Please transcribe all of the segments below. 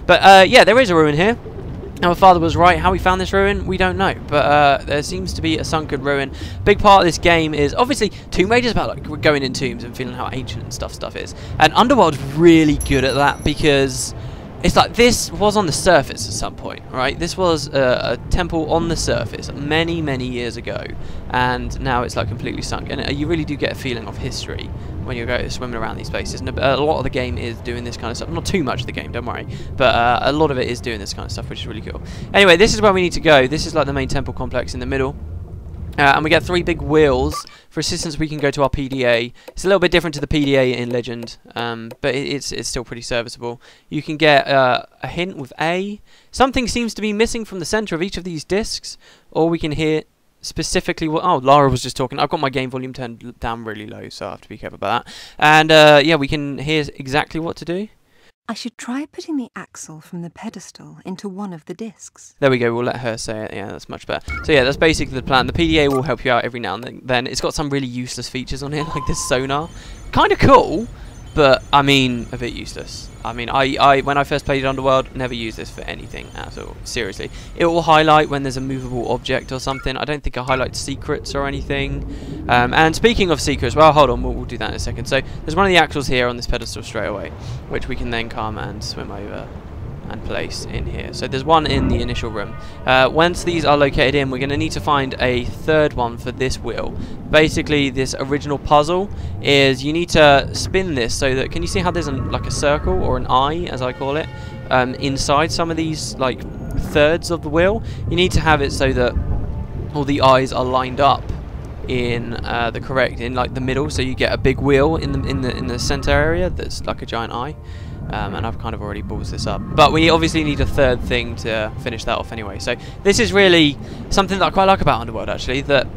But yeah, there is a ruin here. Our father was right. How we found this ruin, we don't know. But there seems to be a sunken ruin. Big part of this game is obviously Tomb Raider's about like going in tombs and feeling how ancient and stuff is. And Underworld's really good at that because it's like this was on the surface at some point, right? This was a temple on the surface many, many years ago, and now it's like completely sunk. And you really do get a feeling of history when you go swimming around these places. And a lot of the game is doing this kind of stuff. Not too much of the game, don't worry, but a lot of it is doing this kind of stuff, which is really cool. Anyway, this is where we need to go. This is like the main temple complex in the middle. And we get 3 big wheels. For assistance, we can go to our PDA. It's a little bit different to the PDA in Legend, but it's still pretty serviceable. You can get a hint with A. Something seems to be missing from the center of each of these discs, or we can hear specifically what... Oh, Lara was just talking. I've got my game volume turned down really low, so I have to be careful about that. And yeah, we can hear exactly what to do. I should try putting the axle from the pedestal into one of the discs. There we go, we'll let her say it. Yeah, that's much better. So yeah, that's basically the plan. The PDA will help you out every now and then. It's got some really useless features on here, like this sonar. Kind of cool, but I mean, a bit useless. I mean, when I first played Underworld, never used this for anything at all. Seriously. It will highlight when there's a movable object or something. I don't think it highlights secrets or anything. And speaking of secrets, well, hold on, we'll do that in a second. So there's one of the axles here on this pedestal straight away, which we can then come and swim over and place in here. So there's one in the initial room. Once these are located in, we're going to need to find a third one for this wheel. Basically, this original puzzle is you need to spin this so that, can you see how there's like a circle or an eye, as I call it, inside some of these like thirds of the wheel? You need to have it so that all the eyes are lined up in the correct, in like the middle, so you get a big wheel in the center area that's like a giant eye. And I've kind of already ballsed this up, but we obviously need a third thing to finish that off anyway. So this is really something that I quite like about Underworld, actually, that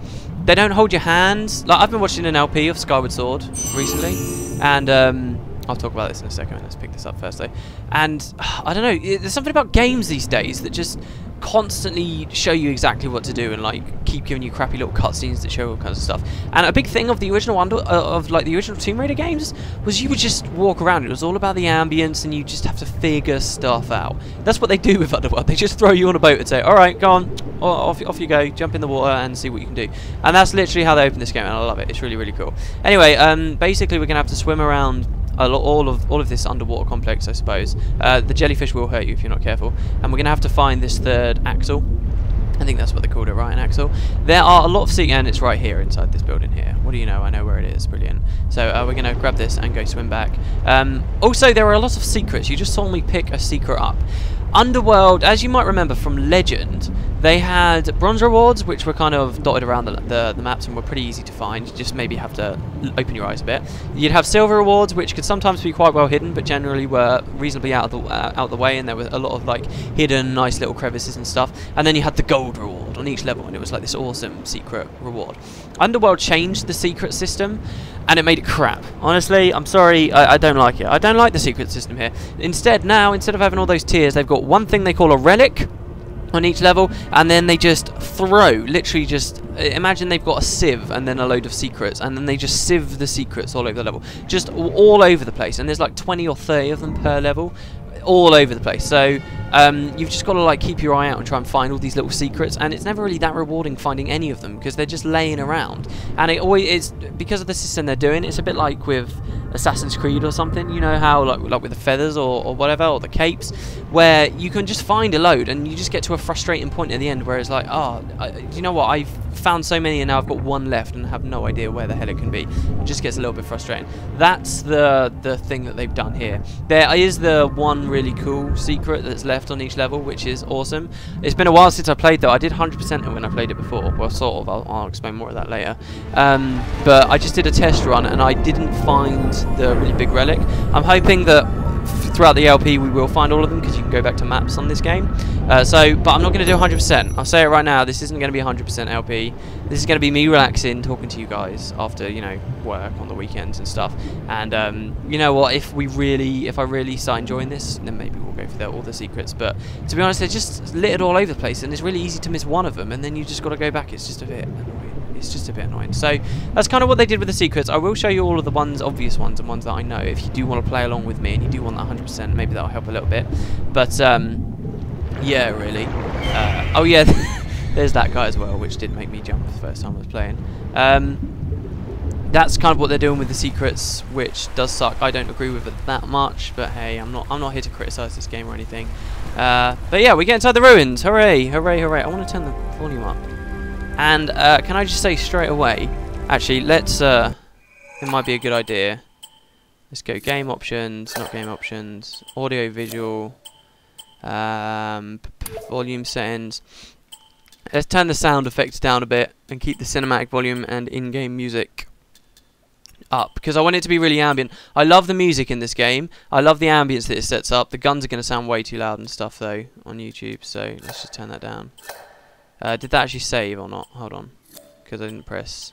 they don't hold your hands. Like, I've been watching an LP of Skyward Sword recently, and I'll talk about this in a second. Let's pick this up first though. And I don't know, there's something about games these days that just constantly show you exactly what to do and like keep giving you crappy little cutscenes that show all kinds of stuff. And a big thing of the original the original Tomb Raider games was you would just walk around. It was all about the ambience, and you just have to figure stuff out. That's what they do with Underworld. They just throw you on a boat and say, "All right, go on, off you go, jump in the water and see what you can do." And that's literally how they open this game, and I love it. It's really, really cool. Anyway, basically we're gonna have to swim around all of this underwater complex, I suppose. The jellyfish will hurt you if you're not careful, and we're gonna have to find this third axle. I think that's what they called it, right? An axle. There are a lot of secrets, and it's right here inside this building here. What do you know? I know where it is. Brilliant. So we're gonna grab this and go swim back. Also, there are a lot of secrets. You just saw me pick a secret up. Underworld, as you might remember from Legend, they had bronze rewards, which were kind of dotted around the maps and were pretty easy to find. You just maybe have to open your eyes a bit. You'd have silver rewards, which could sometimes be quite well hidden, but generally were reasonably out of the way, and there was a lot of like hidden, nice little crevices and stuff. And then you had the gold reward on each level, and it was like this awesome secret reward. Underworld changed the secret system, and it made it crap. Honestly, I'm sorry, I don't like it. I don't like the secret system here. Instead, now, instead of having all those tiers, they've got one thing they call a relic on each level, and then they just throw, literally just, imagine they've got a sieve and then a load of secrets, and then they just sieve the secrets all over the level, just all over the place, and there's like 20 or 30 of them per level, all over the place. So you've just got to like keep your eye out and try and find all these little secrets, and it's never really that rewarding finding any of them because they're just laying around. And it always is, because of the system they're doing, it's a bit like with Assassin's Creed or something, you know how like with the feathers or whatever, or the capes, where you can just find a load and you just get to a frustrating point at the end where it's like, oh, you know what, I've found so many and now I've got one left and have no idea where the hell it can be. It just gets a little bit frustrating. That's the thing that they've done here. There is the one really cool secret that's left on each level, which is awesome. It's been a while since I played though. I did 100% it when I played it before. Well, sort of. I'll explain more of that later. But I just did a test run and I didn't find the really big relic. I'm hoping that throughout the LP we will find all of them, because you can go back to maps on this game. But I'm not going to do 100%. I'll say it right now, this isn't going to be 100% LP. This is going to be me relaxing, talking to you guys after, you know, work on the weekends and stuff. And you know what, if I really start enjoying this, then maybe we'll go for all the secrets. But to be honest, they're just littered all over the place, and it's really easy to miss one of them, and then you just got to go back. It's just a bit annoying. It's just a bit annoying. So that's kind of what they did with the secrets. I will show you all of the obvious ones and ones that I know. If you do want to play along with me and you do want that 100%, maybe that'll help a little bit. But yeah, really. Oh yeah, there's that guy as well, which did make me jump the first time I was playing. That's kind of what they're doing with the secrets, which does suck. I don't agree with it that much, but hey, I'm not here to criticize this game or anything. But yeah, we get inside the ruins. Hooray, hooray, hooray. I want to turn the volume up. And can I just say straight away, actually, let's, it might be a good idea. Let's go game options, not game options, audio visual, volume settings. Let's turn the sound effects down a bit and keep the cinematic volume and in-game music up, because I want it to be really ambient. I love the music in this game. I love the ambience that it sets up. The guns are going to sound way too loud and stuff though on YouTube, so let's just turn that down. Did that actually save or not? Hold on, because I didn't press.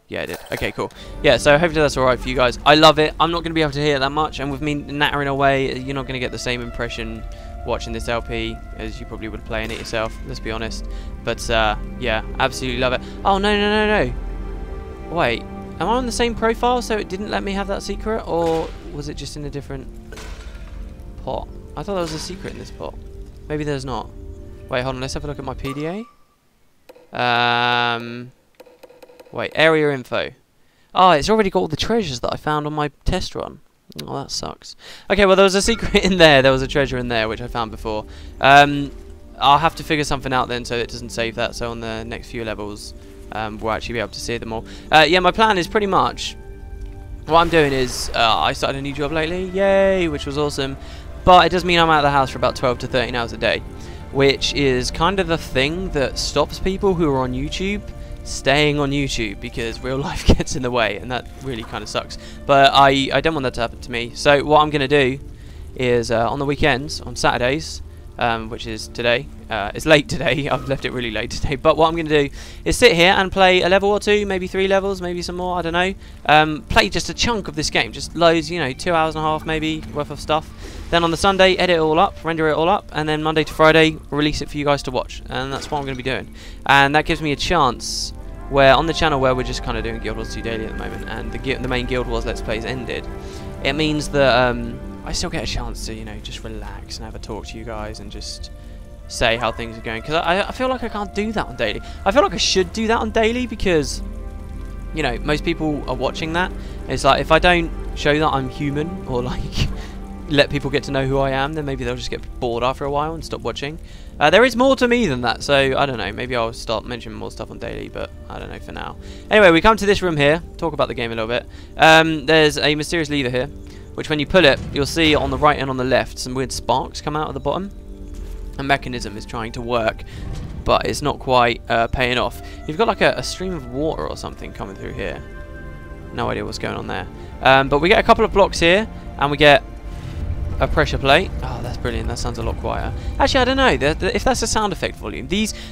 Yeah, I did. Okay, cool. Yeah, so hopefully that's alright for you guys. I love it. I'm not going to be able to hear it that much, and with me nattering away, you're not going to get the same impression watching this LP as you probably would playing it yourself, let's be honest. But yeah, absolutely love it. Oh, no, no, no, no. Wait. Am I on the same profile so it didn't let me have that secret, or was it just in a different pot? I thought there was a secret in this pot. Maybe there's not. Wait, hold on, let's have a look at my PDA. Wait, area info. Oh, it's already got all the treasures that I found on my test run. Oh, that sucks. Okay, well, there was a secret in there. There was a treasure in there, which I found before. I'll have to figure something out then so it doesn't save that. So on the next few levels, we'll actually be able to see them all. Yeah, my plan is pretty much... What I'm doing is, I started a new job lately. Yay, which was awesome. But it does mean I'm out of the house for about 12 to 13 hours a day, which is kind of the thing that stops people who are on YouTube staying on YouTube, because real life gets in the way, and that really kind of sucks. But I don't want that to happen to me. So what I'm going to do is on the weekends, on Saturdays, which is today, it's late today, I've left it really late today, but what I'm going to do is sit here and play a level or two, maybe 3 levels, maybe some more, I don't know. Play just a chunk of this game, just loads, you know, 2 hours and a half maybe worth of stuff. Then on the Sunday, edit it all up, render it all up, and then Monday to Friday, release it for you guys to watch. And that's what I'm going to be doing. And that gives me a chance where on the channel where we're just kind of doing Guild Wars 2 daily at the moment, and the main Guild Wars Let's Plays ended, it means that I still get a chance to, you know, just relax and have a talk to you guys and just say how things are going. Because I feel like I can't do that on daily. I feel like I should do that on daily because, you know, most people are watching that. It's like, if I don't show that I'm human, or like let people get to know who I am, then maybe they'll just get bored after a while and stop watching. There is more to me than that, so I don't know, maybe I'll start mentioning more stuff on daily, but I don't know for now. Anyway, we come to this room here, talk about the game a little bit. There's a mysterious lever here, which when you pull it, you'll see on the right and on the left some weird sparks come out of the bottom. A mechanism is trying to work, but it's not quite paying off. You've got like a stream of water or something coming through here. No idea what's going on there. But we get a couple of blocks here, and we get a pressure plate. Oh, that's brilliant. That sounds a lot quieter. Actually, I don't know. If that's a sound effect volume.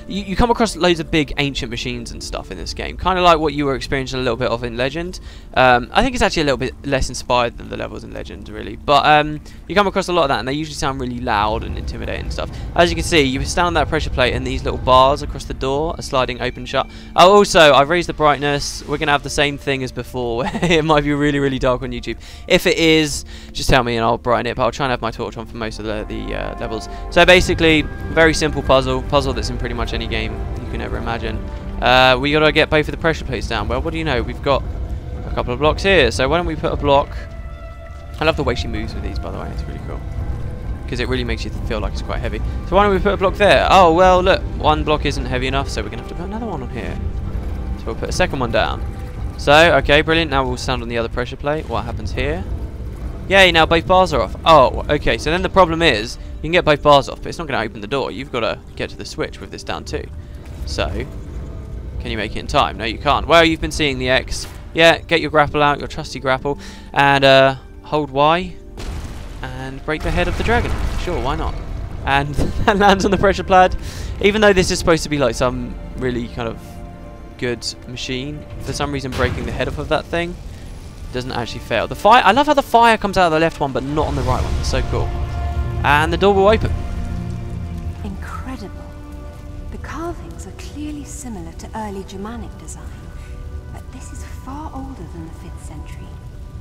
You come across loads of big ancient machines and stuff in this game. Kind of like what you were experiencing a little bit of in Legend. I think it's actually a little bit less inspired than the levels in Legend, really. But you come across a lot of that, and they usually sound really loud and intimidating and stuff. As you can see, you stand on that pressure plate, and these little bars across the door are sliding open shut. Oh, also, I've raised the brightness. We're going to have the same thing as before. It might be really, really dark on YouTube. If it is, just tell me and I'll brighten it. But I'll try and have my torch on for most of the levels. So basically, very simple puzzle that's in pretty much any game you can ever imagine. We gotta get both of the pressure plates down. Well, what do you know? We've got a couple of blocks here. So why don't we put a block? I love the way she moves with these, by the way. It's really cool because it really makes you feel like it's quite heavy. So why don't we put a block there? Oh well, look, one block isn't heavy enough, so we're gonna have to put another one on here. So we'll put a second one down. So okay, brilliant. Now we'll stand on the other pressure plate. What happens here? Yay, now both bars are off. Oh, okay, so then the problem is, you can get both bars off, but it's not going to open the door. You've got to get to the switch with this down too. So, can you make it in time? No, you can't. Well, you've been seeing the X. Yeah, get your grapple out, your trusty grapple, and hold Y, and break the head of the dragon. Sure, why not? And that lands on the pressure pad. Even though this is supposed to be like some really kind of good machine, for some reason breaking the head off of that thing doesn't actually fail. The fire, I love how the fire comes out of the left one but not on the right one. It's so cool. And the door will open. Incredible. The carvings are clearly similar to early Germanic design, but this is far older than the 5th century,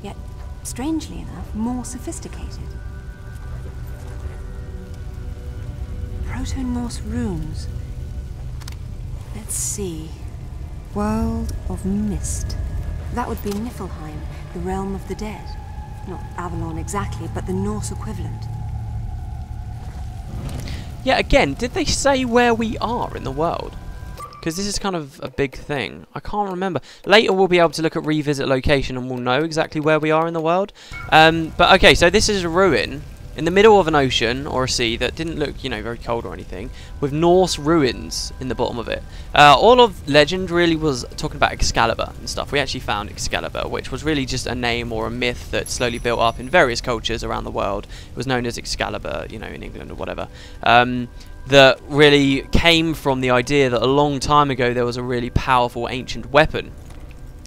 yet, strangely enough, more sophisticated. Proto-Norse runes. Let's see. World of Mist. That would be Niflheim, the realm of the dead. Not Avalon exactly, but the Norse equivalent. Yeah, again, did they say where we are in the world? Because this is kind of a big thing. I can't remember. Later we'll be able to look at revisit location and we'll know exactly where we are in the world. But okay, so this is a ruin in the middle of an ocean or a sea that didn't look, you know, very cold or anything, with Norse ruins in the bottom of it. All of legend really was talking about Excalibur and stuff. We actually found Excalibur, which was really just a name or a myth that slowly built up in various cultures around the world. It was known as Excalibur, you know, in England or whatever. That really came from the idea that a long time ago there was a really powerful ancient weapon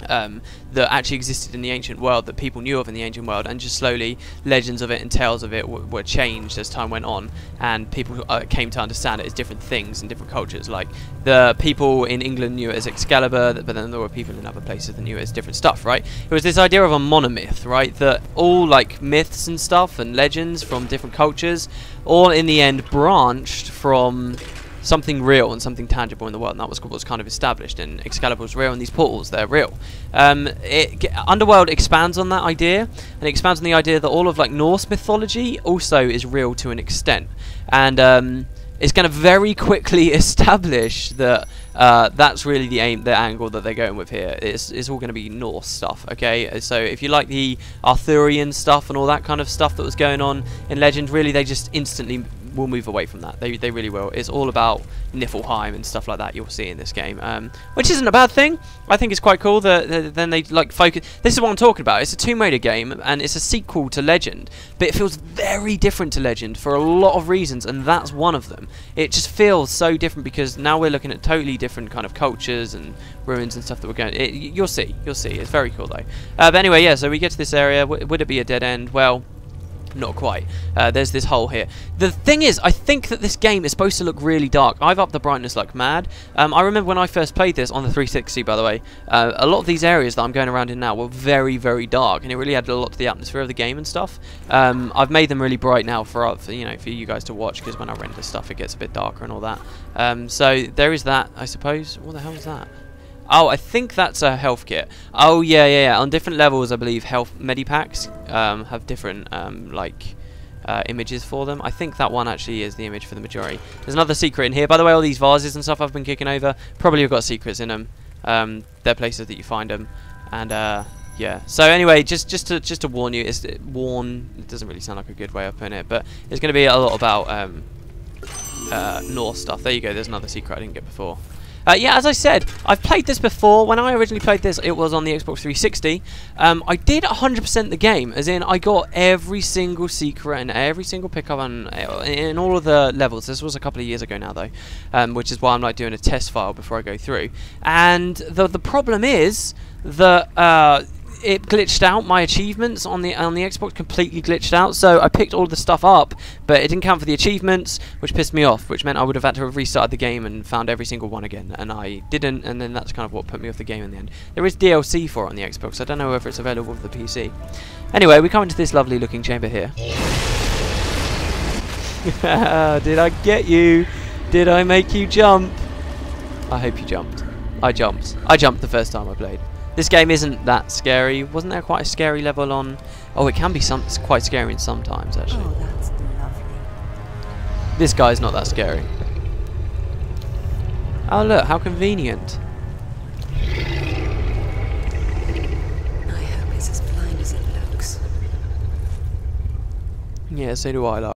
that actually existed in the ancient world, that people knew of in the ancient world, and just slowly legends of it and tales of it were changed as time went on, and people came to understand it as different things in different cultures. Like the people in England knew it as Excalibur, but then there were people in other places that knew it as different stuff, right? It was this idea of a monomyth, right? That all like myths and stuff and legends from different cultures all in the end branched from something real and something tangible in the world, and that was what was kind of established. And Excalibur was real, and these portals, they're real. Underworld expands on that idea, and it expands on the idea that all of like Norse mythology also is real to an extent, and it's going to very quickly establish that that's really the angle that they're going with here. It's all going to be Norse stuff, okay? So if you like the Arthurian stuff and all that kind of stuff that was going on in Legend, really they just instantly will move away from that. They really will. It's all about Niflheim and stuff like that you'll see in this game, which isn't a bad thing. I think it's quite cool that then they like focus. This is what I'm talking about. It's a Tomb Raider game and it's a sequel to Legend, but it feels very different to Legend for a lot of reasons, and that's one of them. It just feels so different because now we're looking at totally different kind of cultures and ruins and stuff that we're going. You'll see. It's very cool though. But anyway, yeah. So we get to this area. Would it be a dead end? Well, not quite. There's this hole here. The thing is, I think that this game is supposed to look really dark. I've upped the brightness like mad. I remember when I first played this on the 360, by the way, a lot of these areas that I'm going around in now were very, very dark, and it really added a lot to the atmosphere of the game and stuff. I've made them really bright now for you guys to watch, because when I render stuff, it gets a bit darker and all that. So there is that, I suppose. What the hell is that? Oh, I think that's a health kit. Oh, yeah. On different levels, I believe health medipacks have different images for them. I think that one actually is the image for the majority. There's another secret in here. By the way, all these vases and stuff I've been kicking over probably have got secrets in them. They're places that you find them, and yeah. So anyway, just to warn you, it doesn't really sound like a good way of putting it, but it's going to be a lot about Norse stuff. There you go. There's another secret I didn't get before. Yeah, as I said, I've played this before. When I originally played this, it was on the Xbox 360. I did 100% the game, as in I got every single secret and every single pickup in all of the levels. This was a couple of years ago now, though, which is why I'm like doing a test file before I go through. And the problem is that it glitched out. My achievements on the Xbox completely glitched out, so I picked all the stuff up, but it didn't count for the achievements, which pissed me off, which meant I would have had to have restarted the game and found every single one again, and I didn't, and then that's kind of what put me off the game in the end. There is DLC for it on the Xbox. I don't know whether it's available for the PC. Anyway, we come into this lovely looking chamber here. Did I get you? Did I make you jump? I hope you jumped. I jumped. I jumped the first time I played. This game isn't that scary. Wasn't there quite a scary level on... Oh, it can be quite scary in sometimes, actually. Oh, that's lovely. This guy's not that scary. Oh, look, how convenient. I hope it's as blind as it looks. Yeah, so do I, Lara.